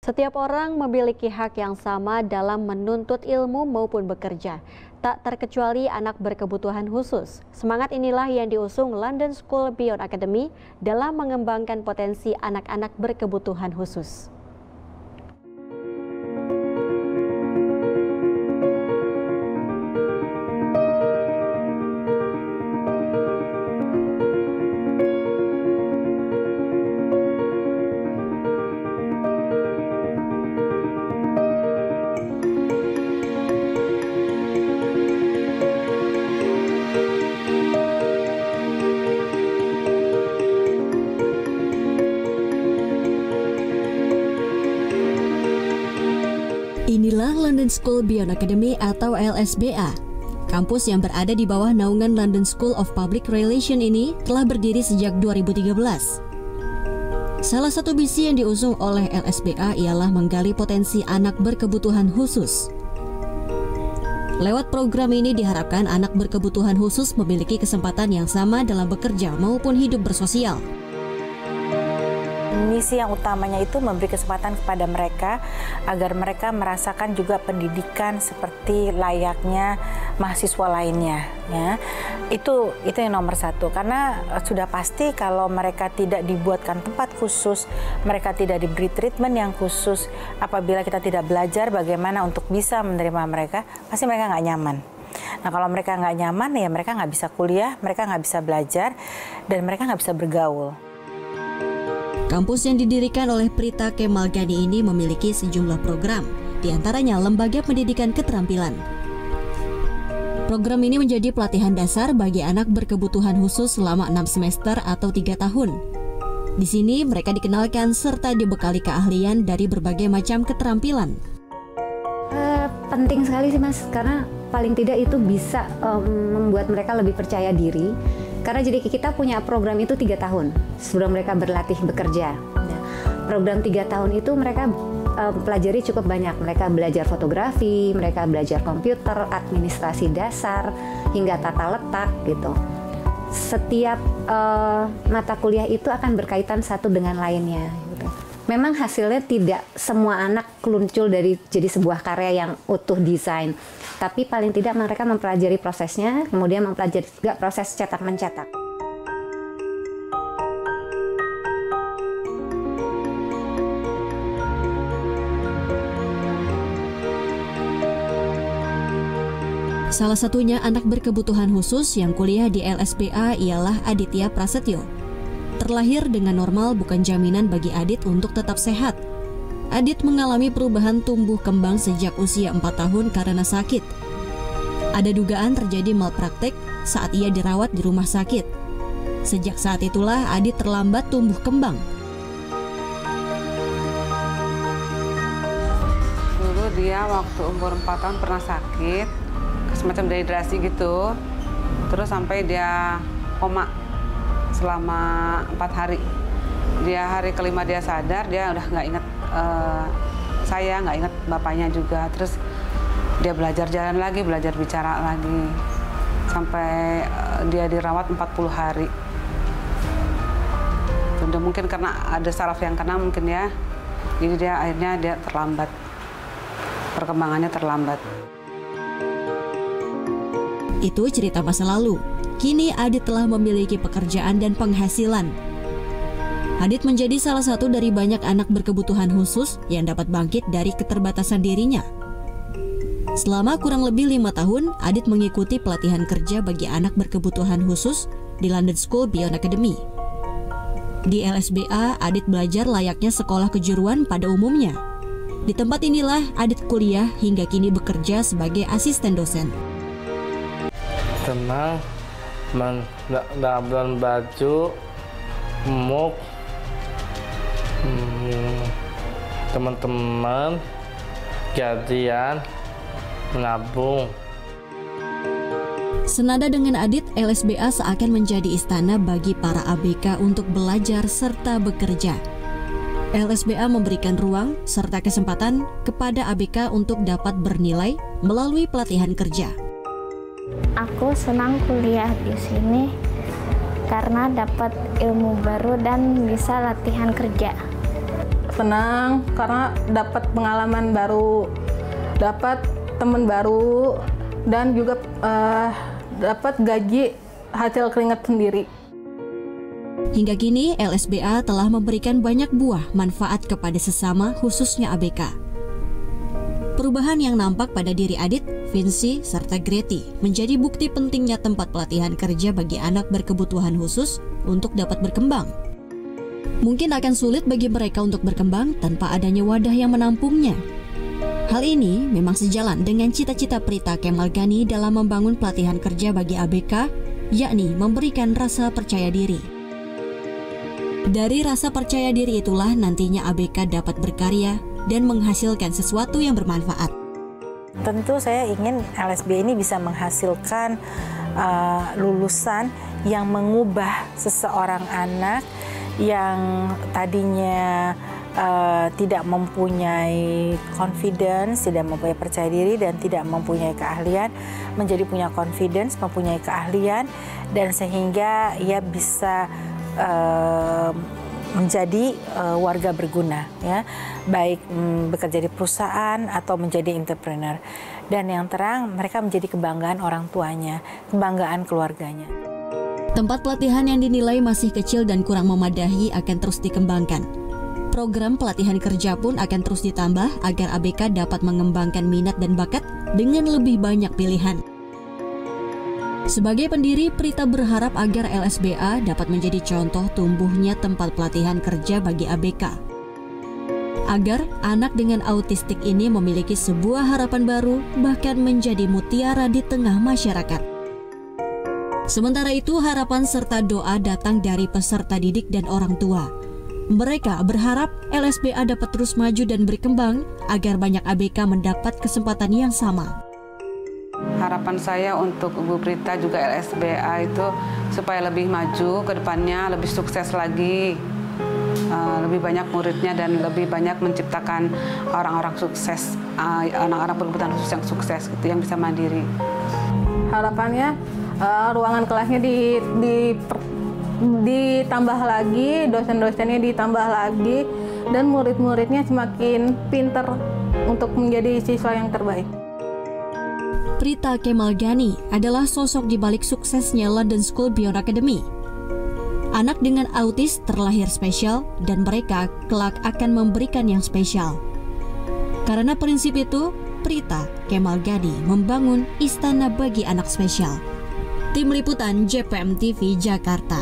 Setiap orang memiliki hak yang sama dalam menuntut ilmu maupun bekerja, tak terkecuali anak berkebutuhan khusus. Semangat inilah yang diusung London School Beyond Academy dalam mengembangkan potensi anak-anak berkebutuhan khusus. Inilah London School Beyond Academy atau LSBA. Kampus yang berada di bawah naungan London School of Public Relations ini telah berdiri sejak 2013. Salah satu misi yang diusung oleh LSBA ialah menggali potensi anak berkebutuhan khusus. Lewat program ini diharapkan anak berkebutuhan khusus memiliki kesempatan yang sama dalam bekerja maupun hidup bersosial. Misi yang utamanya itu memberi kesempatan kepada mereka agar mereka merasakan juga pendidikan seperti layaknya mahasiswa lainnya, ya. Itu yang nomor satu, karena sudah pasti kalau mereka tidak dibuatkan tempat khusus, mereka tidak diberi treatment yang khusus, apabila kita tidak belajar bagaimana untuk bisa menerima mereka, pasti mereka nggak nyaman. Nah, kalau mereka nggak nyaman, ya mereka nggak bisa kuliah, mereka nggak bisa belajar, dan mereka nggak bisa bergaul. Kampus yang didirikan oleh Prita Kemal Gani ini memiliki sejumlah program, diantaranya Lembaga Pendidikan Keterampilan. Program ini menjadi pelatihan dasar bagi anak berkebutuhan khusus selama 6 semester atau 3 tahun. Di sini mereka dikenalkan serta dibekali keahlian dari berbagai macam keterampilan. Penting sekali sih Mas, karena paling tidak itu bisa membuat mereka lebih percaya diri. Karena jadi kita punya program itu 3 tahun sebelum mereka berlatih bekerja. Nah, program 3 tahun itu mereka pelajari cukup banyak. Mereka belajar fotografi, mereka belajar komputer, administrasi dasar, hingga tata letak gitu. Setiap mata kuliah itu akan berkaitan satu dengan lainnya. Gitu. Memang hasilnya tidak semua anak muncul dari jadi sebuah karya yang utuh desain. Tapi paling tidak mereka mempelajari prosesnya, kemudian mempelajari juga proses cetak-mencetak. Salah satunya anak berkebutuhan khusus yang kuliah di LSBA ialah Aditya Prasetyo. Terlahir dengan normal bukan jaminan bagi Adit untuk tetap sehat. Adit mengalami perubahan tumbuh kembang sejak usia 4 tahun karena sakit. Ada dugaan terjadi malpraktek saat ia dirawat di rumah sakit. Sejak saat itulah Adit terlambat tumbuh kembang. Dulu dia waktu umur 4 tahun pernah sakit, semacam dehidrasi gitu. Terus sampai dia koma selama 4 hari. Dia hari kelima dia sadar, dia udah nggak ingat saya, nggak ingat bapaknya juga. Terus dia belajar jalan lagi, belajar bicara lagi. Sampai dia dirawat 40 hari. Udah mungkin karena ada saraf yang kena mungkin ya. Jadi dia akhirnya dia terlambat. Perkembangannya terlambat. Itu cerita masa lalu. Kini Adit telah memiliki pekerjaan dan penghasilan. Adit menjadi salah satu dari banyak anak berkebutuhan khusus yang dapat bangkit dari keterbatasan dirinya. Selama kurang lebih 5 tahun, Adit mengikuti pelatihan kerja bagi anak berkebutuhan khusus di London School Beyond Academy. Di LSBA, Adit belajar layaknya sekolah kejuruan pada umumnya. Di tempat inilah Adit kuliah hingga kini bekerja sebagai asisten dosen. Tenang, menabrak baju, muk, teman-teman, gantian, menabung. Senada dengan Adit, LSBA seakan menjadi istana bagi para ABK untuk belajar serta bekerja. LSBA memberikan ruang serta kesempatan kepada ABK untuk dapat bernilai melalui pelatihan kerja. Aku senang kuliah di sini karena dapat ilmu baru dan bisa latihan kerja. senang karena dapat pengalaman baru, dapat teman baru, dan juga dapat gaji hasil keringat sendiri. Hingga kini, LSBA telah memberikan banyak buah manfaat kepada sesama, khususnya ABK. Perubahan yang nampak pada diri Adit, Vinci, serta Greti menjadi bukti pentingnya tempat pelatihan kerja bagi anak berkebutuhan khusus untuk dapat berkembang. Mungkin akan sulit bagi mereka untuk berkembang tanpa adanya wadah yang menampungnya. Hal ini memang sejalan dengan cita-cita Prita Kemalgani dalam membangun pelatihan kerja bagi ABK, yakni memberikan rasa percaya diri. Dari rasa percaya diri itulah nantinya ABK dapat berkarya dan menghasilkan sesuatu yang bermanfaat. Tentu saya ingin LSB ini bisa menghasilkan lulusan yang mengubah seseorang anak yang tadinya tidak mempunyai confidence, tidak mempunyai percaya diri dan tidak mempunyai keahlian, menjadi punya confidence, mempunyai keahlian, dan sehingga ia bisa menjadi warga berguna, ya, baik bekerja di perusahaan atau menjadi entrepreneur. Dan yang terang, mereka menjadi kebanggaan orang tuanya, kebanggaan keluarganya. Tempat pelatihan yang dinilai masih kecil dan kurang memadai akan terus dikembangkan. Program pelatihan kerja pun akan terus ditambah agar ABK dapat mengembangkan minat dan bakat dengan lebih banyak pilihan. Sebagai pendiri, Prita berharap agar LSBA dapat menjadi contoh tumbuhnya tempat pelatihan kerja bagi ABK. Agar anak dengan autistik ini memiliki sebuah harapan baru, bahkan menjadi mutiara di tengah masyarakat. Sementara itu, harapan serta doa datang dari peserta didik dan orang tua. Mereka berharap LSBA dapat terus maju dan berkembang agar banyak ABK mendapat kesempatan yang sama. Harapan saya untuk Ibu Prita juga LSBA itu supaya lebih maju ke depannya, lebih sukses lagi, lebih banyak muridnya dan lebih banyak menciptakan orang-orang sukses, anak-anak berkebutuhan khusus yang sukses, gitu, yang bisa mandiri. Harapannya ruangan kelasnya ditambah lagi, dosen-dosennya ditambah lagi, dan murid-muridnya semakin pintar untuk menjadi siswa yang terbaik. Prita Kemalgani adalah sosok di balik suksesnya London School Beyond Academy. Anak dengan autis terlahir spesial dan mereka kelak akan memberikan yang spesial. Karena prinsip itu, Prita Kemalgani membangun istana bagi anak spesial. Tim Liputan JPM TV Jakarta.